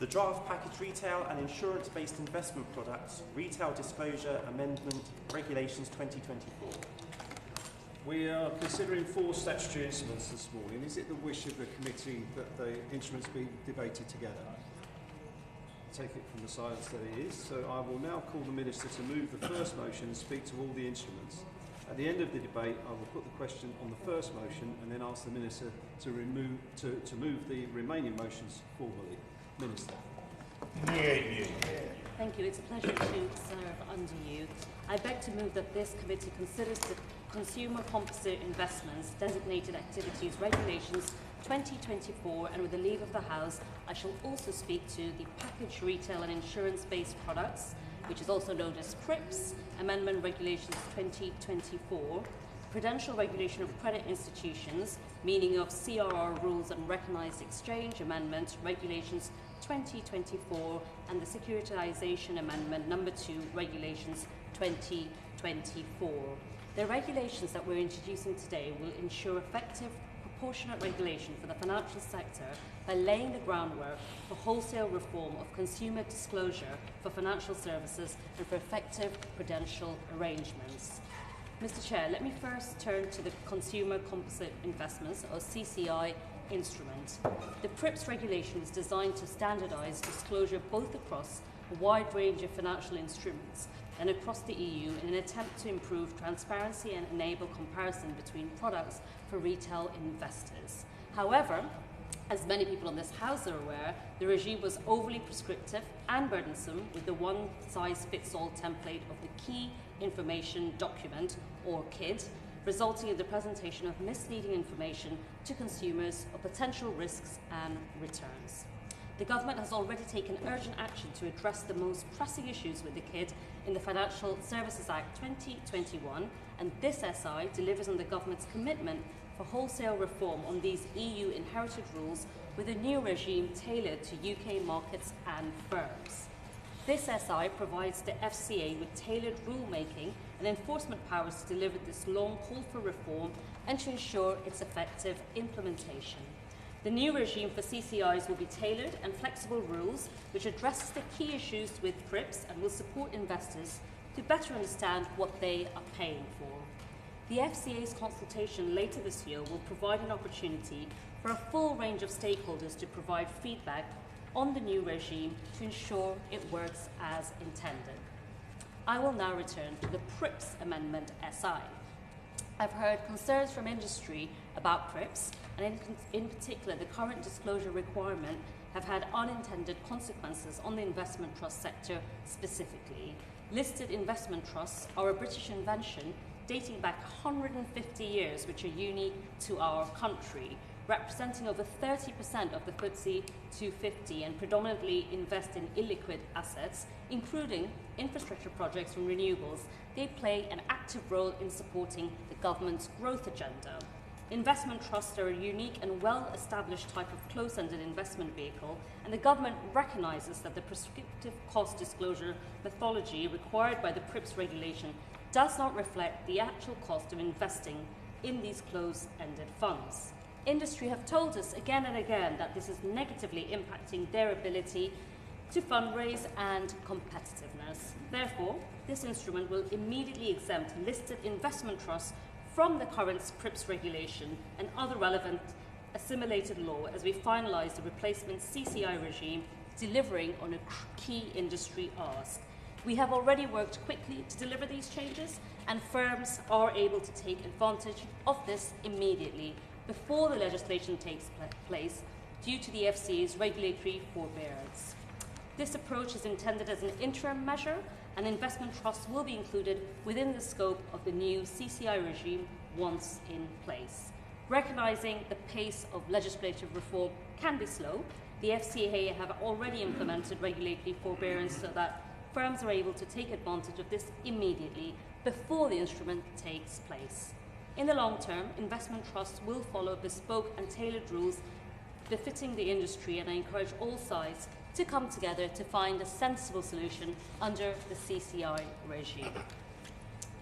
The draft package retail and insurance-based investment products, retail disclosure amendment regulations 2024. We are considering 4 statutory instruments this morning. Is it the wish of the committee that the instruments be debated together? Take it from the silence that it is. So I will now call the Minister to move the first motion and speak to all the instruments. At the end of the debate, I will put the question on the first motion and then ask the Minister to move the remaining motions formally. Minister. Thank you. It's a pleasure to serve under you. I beg to move that this committee considers the Consumer Composite Investments Designated Activities Regulations 2024, and with the leave of the House, I shall also speak to the Package Retail and Insurance-Based Products, which is also known as PRIPS, Amendment Regulations 2024, Prudential Regulation of Credit Institutions, meaning of CRR Rules and Recognised Exchange Amendment Regulations 2024, and the Securitisation Amendment Number 2 Regulations 2024. The regulations that we're introducing today will ensure effective, proportionate regulation for the financial sector by laying the groundwork for wholesale reform of consumer disclosure for financial services and for effective prudential arrangements. Mr. Chair, let me first turn to the Consumer Composite Investments, or CCI, instrument. The PRIPS regulation is designed to standardise disclosure both across a wide range of financial instruments and across the EU in an attempt to improve transparency and enable comparison between products for retail investors. However, as many people in this House are aware, the regime was overly prescriptive and burdensome with the one-size-fits-all template of the Key Information Document, or KID, resulting in the presentation of misleading information to consumers of potential risks and returns. The government has already taken urgent action to address the most pressing issues with the KID in the Financial Services Act 2021, and this SI delivers on the government's commitment for wholesale reform on these EU inherited rules with a new regime tailored to UK markets and firms. This SI provides the FCA with tailored rulemaking and enforcement powers to deliver this long call for reform and to ensure its effective implementation. The new regime for CCIs will be tailored and flexible rules which addresses the key issues with PRIPS and will support investors to better understand what they are paying for. The FCA's consultation later this year will provide an opportunity for a full range of stakeholders to provide feedback on the new regime to ensure it works as intended. I will now return to the PRIPS Amendment SI. I've heard concerns from industry about PRIPS, and in particular the current disclosure requirement have had unintended consequences on the investment trust sector specifically. Listed investment trusts are a British invention dating back 150 years, which are unique to our country, representing over 30% of the FTSE 250 and predominantly invest in illiquid assets, including infrastructure projects from renewables. They play an active role in supporting the government's growth agenda. Investment trusts are a unique and well-established type of close-ended investment vehicle, and the government recognises that the prescriptive cost disclosure methodology required by the PRIPS regulation does not reflect the actual cost of investing in these close-ended funds. Industry have told us again and again that this is negatively impacting their ability to fundraise and competitiveness. Therefore, this instrument will immediately exempt listed investment trusts from the current PRIPS regulation and other relevant assimilated law as we finalise the replacement CCI regime, delivering on a key industry ask. We have already worked quickly to deliver these changes, and firms are able to take advantage of this immediately before the legislation takes place due to the FCA's regulatory forbearance. This approach is intended as an interim measure, and investment trusts will be included within the scope of the new CCI regime once in place. Recognising the pace of legislative reform can be slow, the FCA have already implemented regulatory forbearance so that firms are able to take advantage of this immediately before the instrument takes place. In the long term, investment trusts will follow bespoke and tailored rules befitting the industry, and I encourage all sides to come together to find a sensible solution under the CCI regime.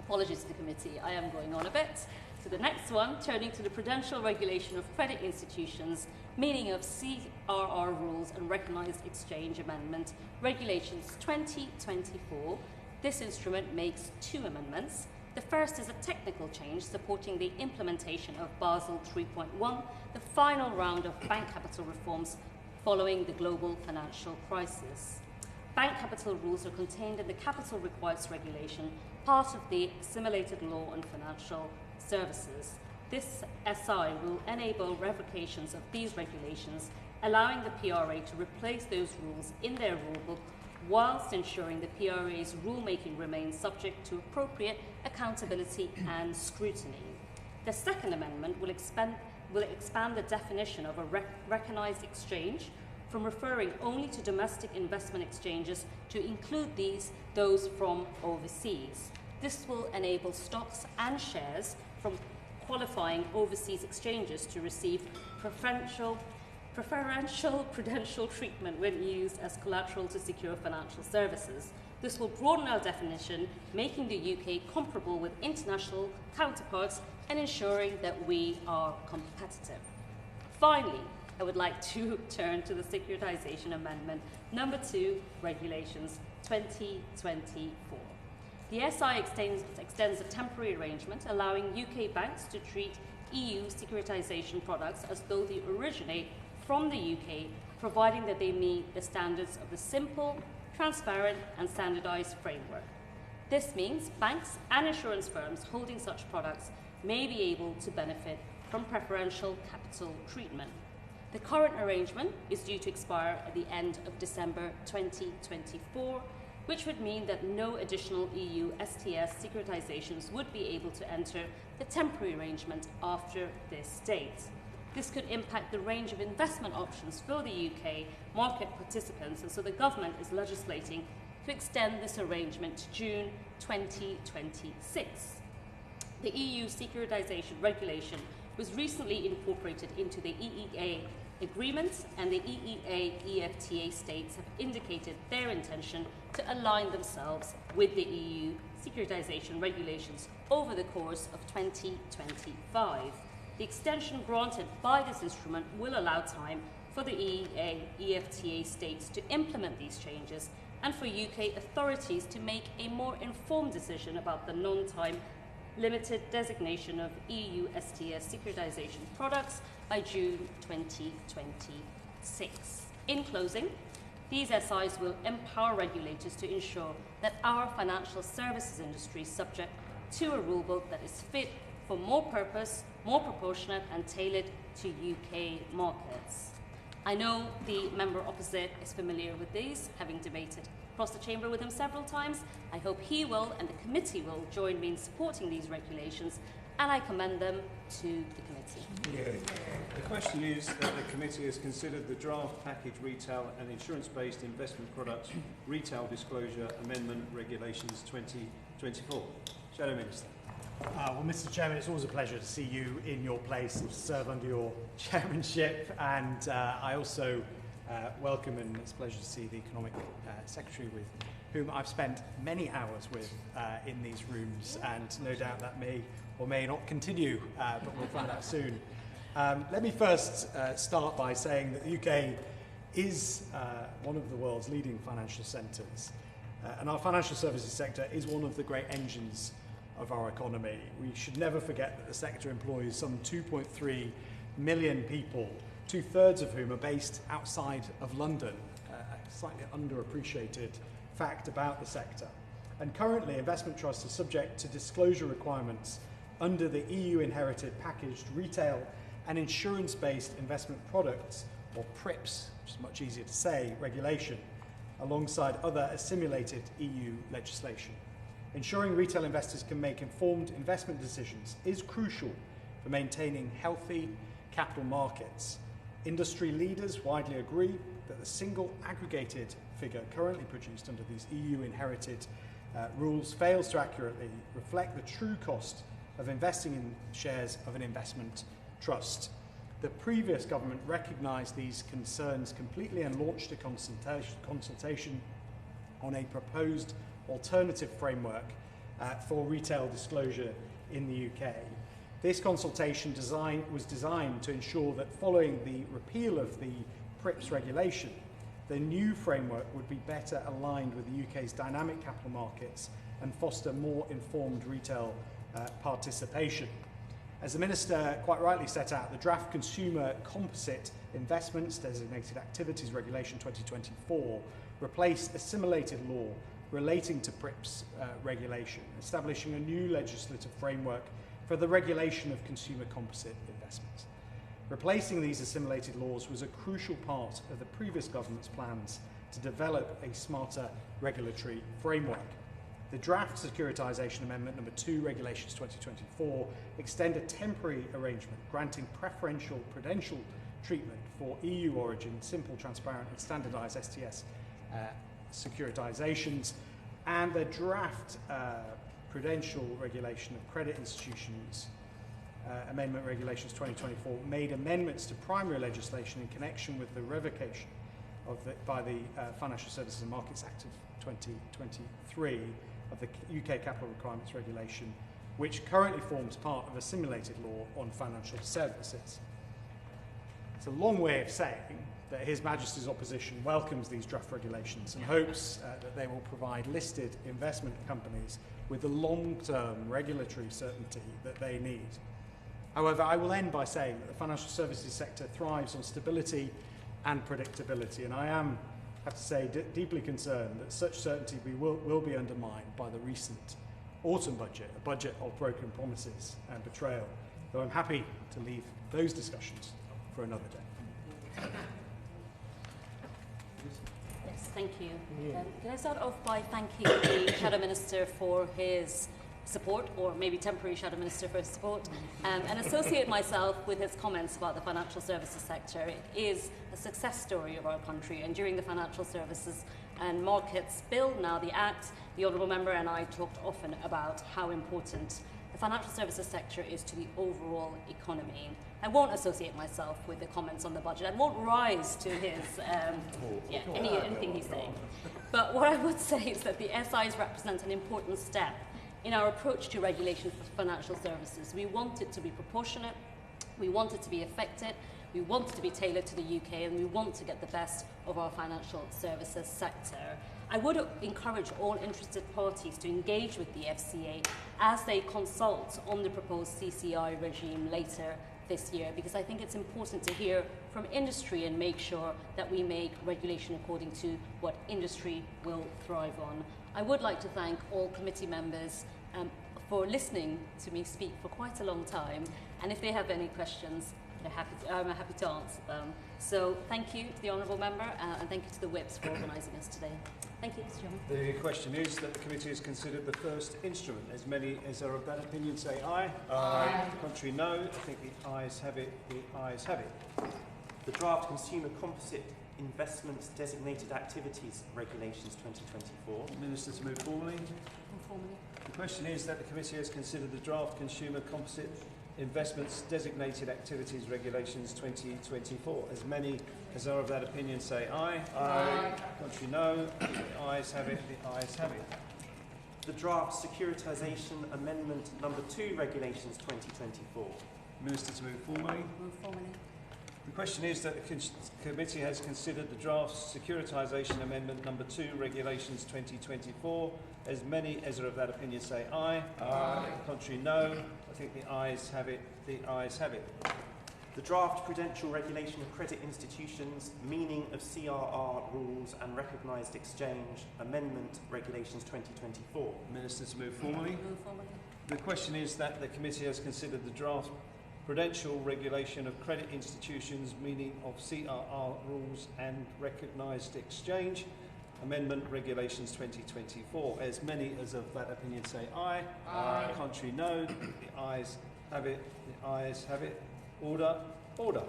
Apologies to the committee, I am going on a bit. To the next one, turning to the Prudential Regulation of Credit Institutions, meaning of CRR rules and Recognised Exchange Amendment, Regulations 2024. This instrument makes two amendments. The first is a technical change supporting the implementation of Basel 3.1, the final round of bank capital reforms following the global financial crisis. Bank capital rules are contained in the Capital Requirements Regulation, part of the Assimilated Law on Financial Services. This SI will enable revocations of these regulations, allowing the PRA to replace those rules in their rulebook whilst ensuring the PRA's rulemaking remains subject to appropriate accountability and scrutiny. The second amendment will expand the definition of a recognised exchange from referring only to domestic investment exchanges to include those from overseas. This will enable stocks and shares from qualifying overseas exchanges to receive preferential prudential treatment when used as collateral to secure financial services. This will broaden our definition, making the UK comparable with international counterparts and ensuring that we are competitive. Finally, I would like to turn to the Securitisation Amendment number 2, Regulations 2024. The SI extends a temporary arrangement allowing UK banks to treat EU securitisation products as though they originate from the UK, providing that they meet the standards of the simple, transparent and standardised framework. This means banks and insurance firms holding such products may be able to benefit from preferential capital treatment. The current arrangement is due to expire at the end of December 2024, which would mean that no additional EU STS securitisations would be able to enter the temporary arrangement after this date. This could impact the range of investment options for the UK market participants, and so the government is legislating to extend this arrangement to June 2026. The EU Securitisation Regulation was recently incorporated into the EEA agreement, and the EEA-EFTA states have indicated their intention to align themselves with the EU securitisation regulations over the course of 2025. The extension granted by this instrument will allow time for the EEA-EFTA states to implement these changes and for UK authorities to make a more informed decision about the non-time limited designation of EU STS securitisation products by June 2026. In closing, these SIs will empower regulators to ensure that our financial services industry is subject to a rulebook that is fit for more purpose, more proportionate and tailored to UK markets. I know the member opposite is familiar with these, having debated across the chamber with him several times. I hope he will and the committee will join me in supporting these regulations, and I commend them to the committee. Yeah. The question is that the committee has considered the draft package retail and insurance-based investment products retail disclosure amendment regulations 2024. Shadow Minister. Well, Mr. Chairman, it's always a pleasure to see you in your place and to serve under your chairmanship. And I also welcome, and it's a pleasure to see the Economic Secretary, with whom I've spent many hours with in these rooms, and no doubt that may or may not continue, but we'll find out soon. Let me first start by saying that the UK is one of the world's leading financial centres, and our financial services sector is one of the great engines of our economy. We should never forget that the sector employs some 2.3 million people, 2/3 of whom are based outside of London, a slightly underappreciated fact about the sector. And currently, investment trusts are subject to disclosure requirements under the EU-inherited packaged retail and insurance-based investment products, or PRIPS, which is much easier to say, regulation, alongside other assimilated EU legislation. Ensuring retail investors can make informed investment decisions is crucial for maintaining healthy capital markets. Industry leaders widely agree that the single aggregated figure currently produced under these EU-inherited rules fails to accurately reflect the true cost of investing in shares of an investment trust. The previous government recognised these concerns completely and launched a consultation on a proposed alternative framework for retail disclosure in the UK. This consultation was designed to ensure that following the repeal of the PRIPS regulation, the new framework would be better aligned with the UK's dynamic capital markets and foster more informed retail participation. As the Minister quite rightly set out, the draft Consumer Composite Investments Designated Activities Regulation 2024 replaced assimilated law relating to PRIPS regulation, establishing a new legislative framework for the regulation of consumer composite investments. Replacing these assimilated laws was a crucial part of the previous government's plans to develop a smarter regulatory framework. The draft Securitisation Amendment number 2 Regulations 2024 extend a temporary arrangement granting preferential prudential treatment for EU origin, simple, transparent and standardised STS securitisations, and the draft Prudential Regulation of Credit Institutions Amendment Regulations 2024 made amendments to primary legislation in connection with the revocation of by the Financial Services and Markets Act of 2023 of the UK Capital Requirements Regulation, which currently forms part of a simulated law on financial services. It's a long way of saying that His Majesty's opposition welcomes these draft regulations and hopes that they will provide listed investment companies with the long-term regulatory certainty that they need. However, I will end by saying that the financial services sector thrives on stability and predictability, and I am, have to say, deeply concerned that such certainty will be undermined by the recent autumn budget, a budget of broken promises and betrayal, though I'm happy to leave those discussions for another day. Yes, thank you. Can I start off by thanking the Shadow Minister for his support, or maybe temporary Shadow Minister for his support, and associate myself with his comments about the financial services sector. It is a success story of our country, and during the Financial Services and Markets Bill, now the Act, the Honourable Member and I talked often about how important the financial services sector is to the overall economy. I won't associate myself with the comments on the budget. I won't rise to his anything he's saying. But what I would say is that the SIs represent an important step in our approach to regulation for financial services. We want it to be proportionate, we want it to be effective, we want it to be tailored to the UK, and we want to get the best of our financial services sector. I would encourage all interested parties to engage with the FCA as they consult on the proposed CCI regime later this year, because I think it's important to hear from industry and make sure that we make regulation according to what industry will thrive on. I would like to thank all committee members for listening to me speak for quite a long time, and if they have any questions, I'm happy to answer them. So thank you to the Honourable Member, and thank you to the whips for organising us today. Thank you, Mr. Chairman. The question is that the committee has considered the first instrument. As many as are of that opinion say aye. Aye. Contrary no. I think the ayes have it. The ayes have it. The draft Consumer Composite Investments Designated Activities Regulations 2024. Minister to move formally. The question is that the committee has considered the draft Consumer Composite Investments Designated Activities Regulations 2024. As many as are of that opinion say aye. Aye. Contrary no. The ayes have it. The ayes have it. The draft Securitisation Amendment number 2 Regulations 2024. Minister to move formally. Move formally. The question is that the committee has considered the draft Securitisation Amendment number 2 Regulations 2024. As many as are of that opinion say aye. Aye. Contrary no. I think the ayes have it. The ayes have it. The draft Prudential Regulation of Credit Institutions, meaning of CRR rules and recognised exchange, Amendment Regulations 2024. Minister to move formally. Move formally. The question is that the committee has considered the draft Prudential Regulation of Credit Institutions, meaning of CRR rules and recognised exchange, Amendment Regulations 2024. As many as of that opinion say aye. Aye. Contrary no. The ayes have it. The ayes have it. Order. Order.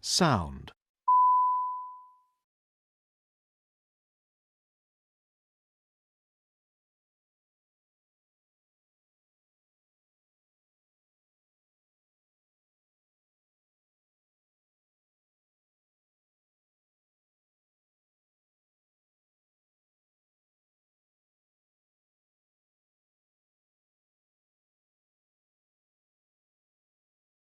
Sound.